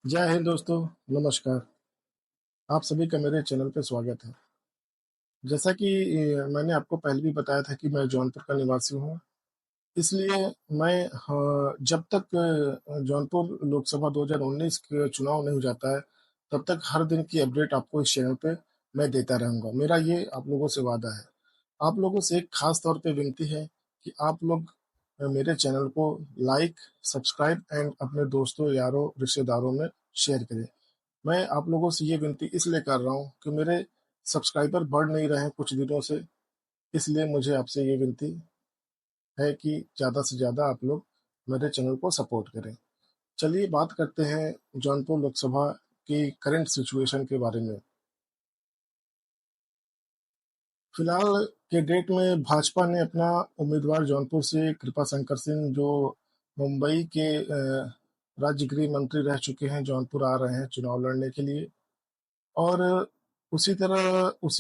जय हिंद दोस्तों। नमस्कार। आप सभी का मेरे चैनल पे स्वागत है। जैसा कि मैंने आपको पहले भी बताया था कि मैं जौनपुर का निवासी हूँ। इसलिए मैं जब तक जौनपुर लोकसभा 2019 के चुनाव नहीं हो जाता है, तब तक हर दिन की अपडेट आपको इस चैनल पे मैं देता रहूँगा। मेरा ये आप लोगों से वादा है। आप लोगों से एक खास तौर पे विनती है कि आप लोग मेरे चैनल को लाइक, सब्सक्राइब एंड अपने दोस्तों, यारों, रिश्तेदारों में शेयर करें। मैं आप लोगों से ये विनती इसलिए कर रहा हूँ कि मेरे सब्सक्राइबर बढ़ नहीं रहे हैं कुछ दिनों से, इसलिए मुझे आपसे ये विनती है कि ज़्यादा से ज़्यादा आप लोग मेरे चैनल को सपोर्ट करें। चलिए बात करते हैं जौनपुर लोकसभा की करंट सिचुएशन के बारे में। फिलहाल के डेट में भाजपा ने अपना उम्मीदवार जौनपुर से कृपा शंकर सिंह, जो मुंबई के राज्य गृह मंत्री रह चुके हैं, जौनपुर आ रहे हैं चुनाव लड़ने के लिए। और उसी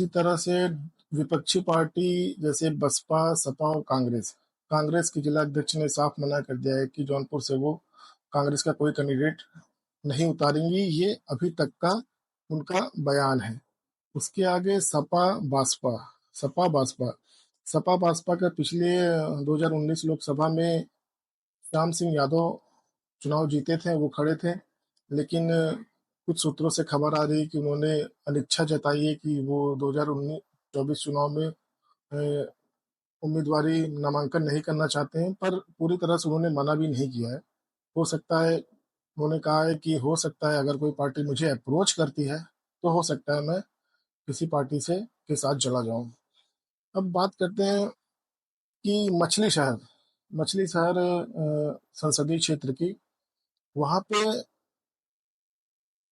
तरह से विपक्षी पार्टी जैसे बसपा, सपा और कांग्रेस कांग्रेस के जिला अध्यक्ष ने साफ मना कर दिया है कि जौनपुर से वो कांग्रेस का कोई कैंडिडेट नहीं उतारेंगी। ये अभी तक का उनका बयान है। उसके आगे सपा बासपा सपा बासपा का पिछले 2019 लोकसभा में श्याम सिंह यादव चुनाव जीते थे, वो खड़े थे। लेकिन कुछ सूत्रों से खबर आ रही है कि उन्होंने अनिच्छा जताई है कि वो 2019-24 चुनाव में उम्मीदवारी नामांकन नहीं करना चाहते हैं, पर पूरी तरह से उन्होंने मना भी नहीं किया है। हो सकता है, उन्होंने कहा है कि हो सकता है अगर कोई पार्टी मुझे अप्रोच करती है तो हो सकता है मैं किसी पार्टी से के साथ चला जाऊं। अब बात करते हैं कि मछली शहर संसदीय क्षेत्र की, वहां पे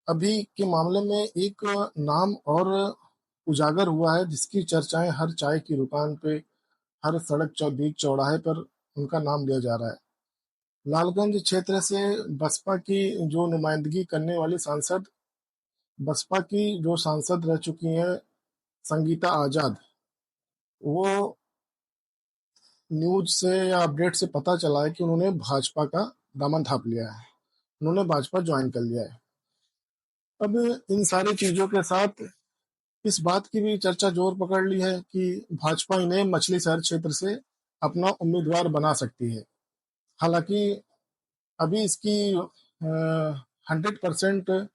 अभी के मामले में एक नाम और उजागर हुआ है, जिसकी चर्चाएं हर चाय की दुकान पे, हर बीच चौराहे पर उनका नाम लिया जा रहा है। लालगंज क्षेत्र से बसपा की जो नुमाइंदगी करने वाली सांसद बसपा की जो सांसद रह चुकी हैं, संगीता आजाद, वो न्यूज से या अपडेट से पता चला है कि उन्होंने भाजपा का दामन थाप लिया है, उन्होंने भाजपा ज्वाइन कर लिया है। अब इन सारी चीजों के साथ इस बात की भी चर्चा जोर पकड़ ली है कि भाजपा इन्हें मछली शहर क्षेत्र से अपना उम्मीदवार बना सकती है। हालांकि अभी इसकी 100%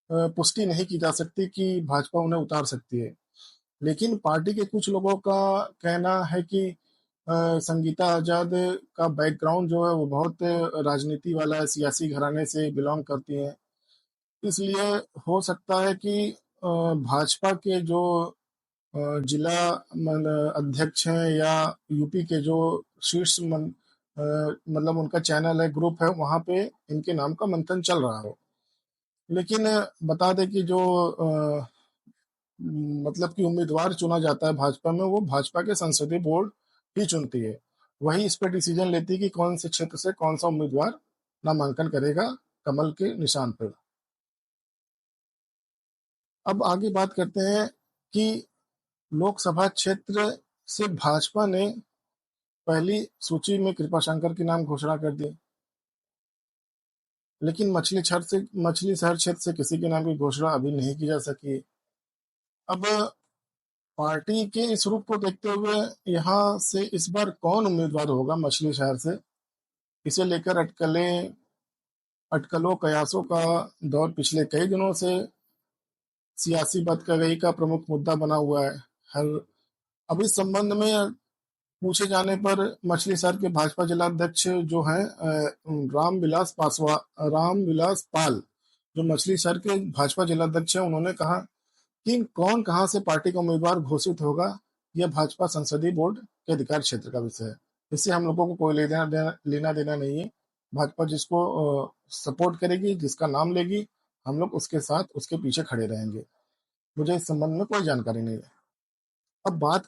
पुष्टि नहीं की जा सकती कि भाजपा उन्हें उतार सकती है। लेकिन पार्टी के कुछ लोगों का कहना है कि संगीता आजाद का बैकग्राउंड जो है वो बहुत राजनीति वाला है, सियासी घराने से बिलोंग करती हैं। इसलिए हो सकता है कि भाजपा के जो जिला अध्यक्ष हैं या यूपी के जो मतलब उनका चैनल है, ग्रुप है, वहां पे इनके नाम का मंथन चल रहा हो। लेकिन बता दें कि जो मतलब कि उम्मीदवार चुना जाता है भाजपा में, वो भाजपा के संसदीय बोर्ड ही चुनती है। वही इस पर डिसीजन लेती है कि कौन से क्षेत्र से कौन सा उम्मीदवार नामांकन करेगा कमल के निशान पर। अब आगे बात करते हैं कि लोकसभा क्षेत्र से भाजपा ने पहली सूची में कृपाशंकर के नाम घोषणा कर दी, लेकिन मछली शहर क्षेत्र से किसी के नाम की घोषणा अभी नहीं की जा सकी। अब पार्टी के इस रूप को देखते हुए यहाँ से इस बार कौन उम्मीदवार होगा मछली शहर से, इसे लेकर अटकलों कयासों का दौर पिछले कई दिनों से सियासी बदकही का प्रमुख मुद्दा बना हुआ है। हर अब इस संबंध में पूछे जाने पर मछली शहर के भाजपा जिला अध्यक्ष जो हैं रामविलास पाल, जो मछली शहर के भाजपा जिला अध्यक्ष हैं, उन्होंने कहा कि कौन कहां से पार्टी का उम्मीदवार घोषित होगा, यह भाजपा संसदीय बोर्ड के अधिकार क्षेत्र का विषय है। इससे हम लोगों को कोई लेना देना नहीं है। भाजपा जिसको सपोर्ट करेगी, जिसका नाम लेगी, हम लोग उसके साथ उसके पीछे खड़े रहेंगे। मुझे इस संबंध में कोई जानकारी नहीं है। अब बात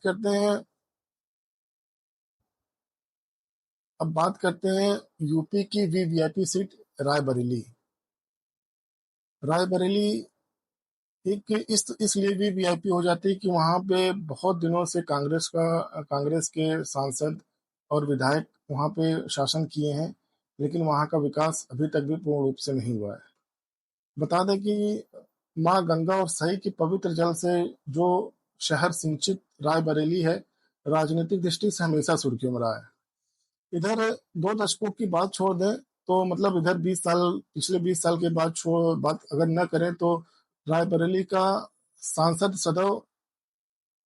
करते हैं यूपी की वीवीआईपी सीट रायबरेली। रायबरेली एक इसलिए भी वीआईपी हो जाती है कि वहां पे बहुत दिनों से कांग्रेस के सांसद और विधायक वहां पे शासन किए हैं, लेकिन वहां का विकास अभी तक भी पूर्ण रूप से नहीं हुआ है। बता दें कि माँ गंगा और सही के पवित्र जल से जो शहर सिंचित रायबरेली है, राजनीतिक दृष्टि से हमेशा सुर्खियों में रहा है। इधर 2 दशकों की बात छोड़ दें, तो मतलब इधर 20 साल, पिछले 20 साल के बाद बात अगर न करें, तो रायबरेली का सांसद सदैव,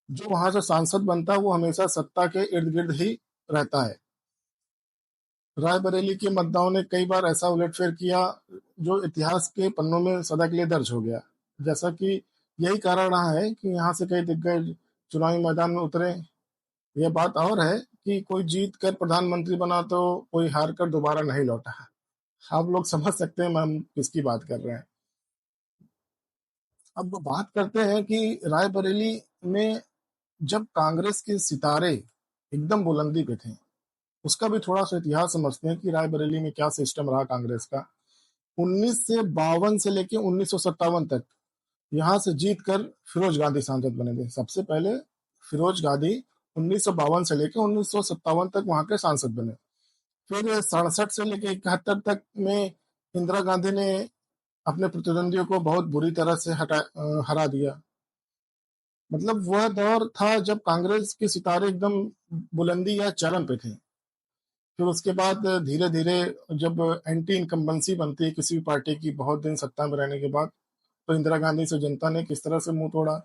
जो वहां से सांसद बनता है वो हमेशा सत्ता के इर्द गिर्द ही रहता है। रायबरेली के मतदाताओं ने कई बार ऐसा उलटफेर किया जो इतिहास के पन्नों में सदा के लिए दर्ज हो गया। जैसा कि यही कारण रहा है कि यहाँ से कई दिग्गज चुनावी मैदान में उतरे। यह बात और है कि कोई जीत कर प्रधानमंत्री बना तो कोई हार कर दोबारा नहीं लौटा। आप लोग समझ सकते हैं हम किसकी बात कर रहे हैं। अब वो बात करते हैं कि रायबरेली में जब कांग्रेस के सितारे एकदम बुलंदी पे थे, उसका भी थोड़ा सा इतिहास समझते हैं कि रायबरेली में क्या सिस्टम रहा कांग्रेस का। 1952 से लेके 1957 तक यहाँ से जीत कर फिरोज गांधी सांसद बने थे सबसे पहले। फिरोज गांधी 1952 से लेकर 1957 तक वहां के सांसद बने। फिर 67 से लेकर 71 तक में इंदिरा गांधी ने अपने प्रतिद्वंदियों को बहुत बुरी तरह से हरा दिया। मतलब वह दौर था जब कांग्रेस के सितारे एकदम बुलंदी या चरम पे थे। फिर उसके बाद धीरे धीरे जब एंटी इनकम्बेंसी बनती है किसी भी पार्टी की बहुत दिन सत्ता में रहने के बाद, तो इंदिरा गांधी से जनता ने किस तरह से मुंह तोड़ा।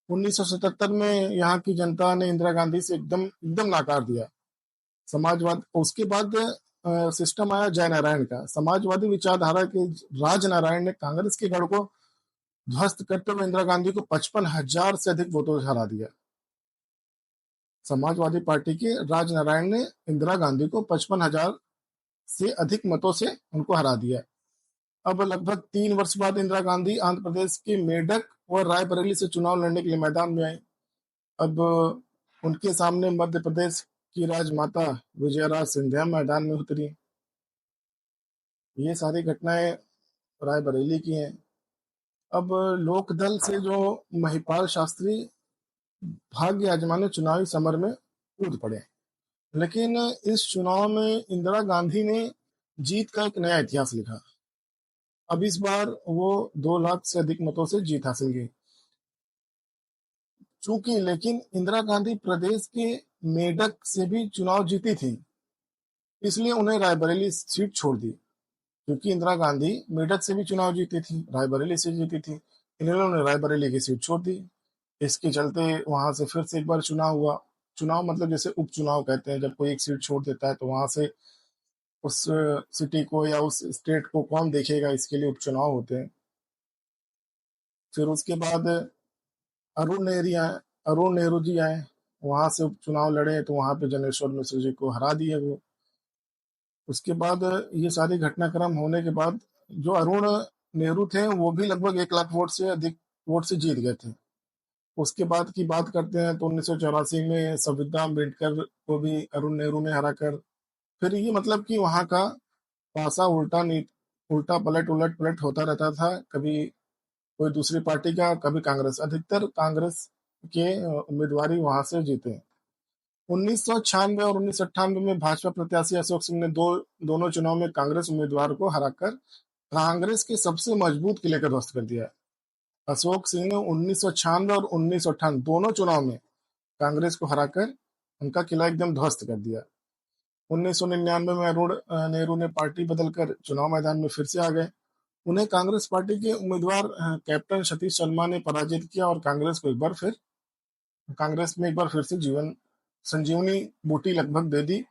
1977 में यहाँ की जनता ने इंदिरा गांधी से एकदम एकदम नाकार दिया। समाजवाद, उसके बाद सिस्टम आया जय नारायण का, समाजवादी विचारधारा के राज नारायण ने कांग्रेस के गढ़ को ध्वस्त करते हुए इंदिरा गांधी को 55,000 से अधिक वोटों से हरा दिया। समाजवादी पार्टी के राज नारायण ने इंदिरा गांधी को 55,000 से अधिक मतों से उनको हरा दिया। अब लगभग 3 वर्ष बाद इंदिरा गांधी आंध्र प्रदेश के मेडक और रायबरेली से चुनाव लड़ने के लिए मैदान में आई। अब उनके सामने मध्य प्रदेश की राजमाता विजयराज सिंधिया मैदान में उतरी। ये सारी घटनाएं रायबरेली की हैं। अब लोकदल से जो महिपाल शास्त्री भाग्य आजमाने चुनावी समर में कूद पड़े, लेकिन इस चुनाव में इंदिरा गांधी ने जीत का एक नया इतिहास लिखा। अब इस बार वो 2 लाख से अधिक मतों से जीत हासिल की। चूंकि लेकिन इंदिरा गांधी प्रदेश के मेडक से भी चुनाव जीती थी, इसलिए उन्हें रायबरेली सीट छोड़ दी। क्योंकि इंदिरा गांधी मेडक से भी चुनाव जीती थी, रायबरेली से जीती थी, इन्होंने रायबरेली की सीट छोड़ दी। इसके चलते वहां से फिर से एक बार चुनाव हुआ। चुनाव मतलब जैसे उपचुनाव कहते हैं, जब कोई एक सीट छोड़ देता है तो वहां से उस सिटी को या उस स्टेट को कौन देखेगा, इसके लिए उपचुनाव होते हैं। फिर उसके बाद अरुण नेहरी आए, अरुण नेहरू जी आए, वहां से उपचुनाव लड़े तो वहां पे जनेश्वर मिश्र जी को हरा दिए वो। उसके बाद ये सारी घटनाक्रम होने के बाद जो अरुण नेहरू थे वो भी लगभग 1 लाख वोट से अधिक वोट से जीत गए थे। उसके बाद की बात करते हैं तो 1984 में संविदा अम्बेडकर को भी अरुण नेहरू ने हरा कर, फिर ये मतलब कि वहां का पासा उल्टा पलट उलट पलट होता रहता था। कभी कोई दूसरी पार्टी का, कभी कांग्रेस, अधिकतर कांग्रेस के उम्मीदवार वहां से जीते। 1996 और 1998 में भाजपा प्रत्याशी अशोक सिंह ने दोनों चुनाव में कांग्रेस उम्मीदवार को हराकर कांग्रेस के सबसे मजबूत किले का ध्वस्त कर दिया। अशोक सिंह ने 1996 और 1998 दोनों चुनाव में कांग्रेस को हराकर उनका किला एकदम ध्वस्त कर दिया। 1999 में अरुण नेहरू ने पार्टी बदलकर चुनाव मैदान में फिर से आ गए। उन्हें कांग्रेस पार्टी के उम्मीदवार कैप्टन सतीश शर्मा ने पराजित किया और कांग्रेस में एक बार फिर से जीवन संजीवनी बूटी लगभग दे दी।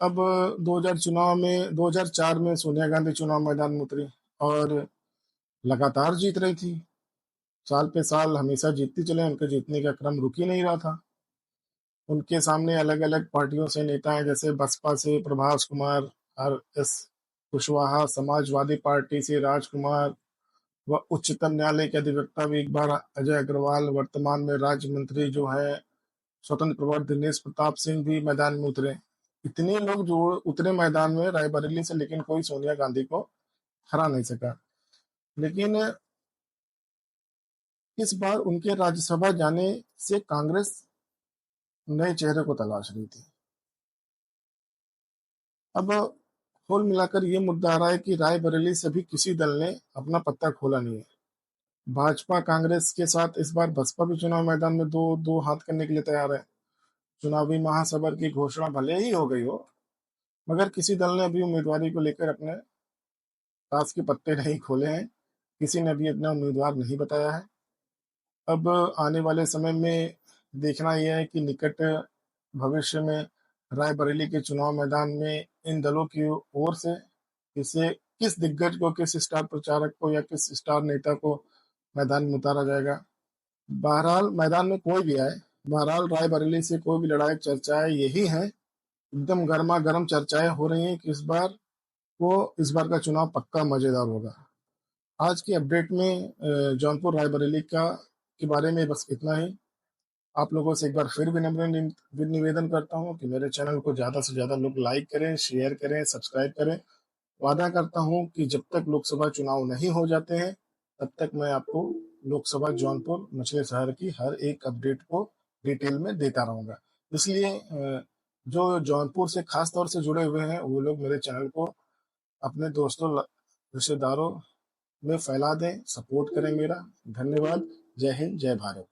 अब 2004 में सोनिया गांधी चुनाव मैदान में उतरी और लगातार जीत रही थी। साल पे साल हमेशा जीतती चले, उनके जीतने का क्रम रुक ही नहीं रहा था। उनके सामने अलग अलग पार्टियों से नेता हैं, जैसे बसपा से Prabhas Kumar, R S Kushwaha, Samajwadi party से राजकुमार व उच्चतम न्यायालय के अधिवक्ता भी एक बार अजय अग्रवाल, वर्तमान में राज्य मंत्री जो है स्वतंत्र प्रभार दिनेश प्रताप सिंह भी मैदान में उतरे। इतने लोग जो उतरे मैदान में रायबरेली से, लेकिन कोई सोनिया गांधी को हरा नहीं सका। लेकिन इस बार उनके राज्यसभा जाने से कांग्रेस नए चेहरे को तलाश रही थी। अब कुल मिलाकर ये मुद्दा आ रहा है कि रायबरेली से भी किसी दल ने अपना पत्ता खोला नहीं है। भाजपा कांग्रेस के साथ इस बार बसपा भी चुनाव मैदान में दो दो हाथ करने के लिए तैयार है। चुनावी महासभर की घोषणा भले ही हो गई हो, मगर किसी दल ने अभी उम्मीदवारी को लेकर अपने ताश के पत्ते नहीं खोले हैं। किसी ने भी अपना उम्मीदवार नहीं बताया है। अब आने वाले समय में देखना यह है कि निकट भविष्य में रायबरेली के चुनाव मैदान में इन दलों की ओर से किसे किस दिग्गज को, किस स्टार प्रचारक को या किस स्टार नेता को मैदान में उतारा जाएगा। बहरहाल मैदान में कोई भी आए, बहरहाल रायबरेली से कोई भी लड़ाई, चर्चाएं यही हैं, एकदम गर्मा गर्म चर्चाएं हो रही हैं कि इस बार का चुनाव पक्का मजेदार होगा। आज की अपडेट में जौनपुर रायबरेली का के बारे में बस इतना ही। आप लोगों से एक बार फिर निवेदन करता हूँ कि मेरे चैनल को ज़्यादा से ज़्यादा लोग लाइक करें, शेयर करें, सब्सक्राइब करें। वादा करता हूँ कि जब तक लोकसभा चुनाव नहीं हो जाते हैं, तब तक मैं आपको लोकसभा जौनपुर मछली शहर की हर एक अपडेट को डिटेल में देता रहूँगा। इसलिए जो जौनपुर से खास तौर से जुड़े हुए हैं वो लोग मेरे चैनल को अपने दोस्तों, रिश्तेदारों में फैला दें, सपोर्ट करें मेरा। धन्यवाद। जय हिंद, जय भारत।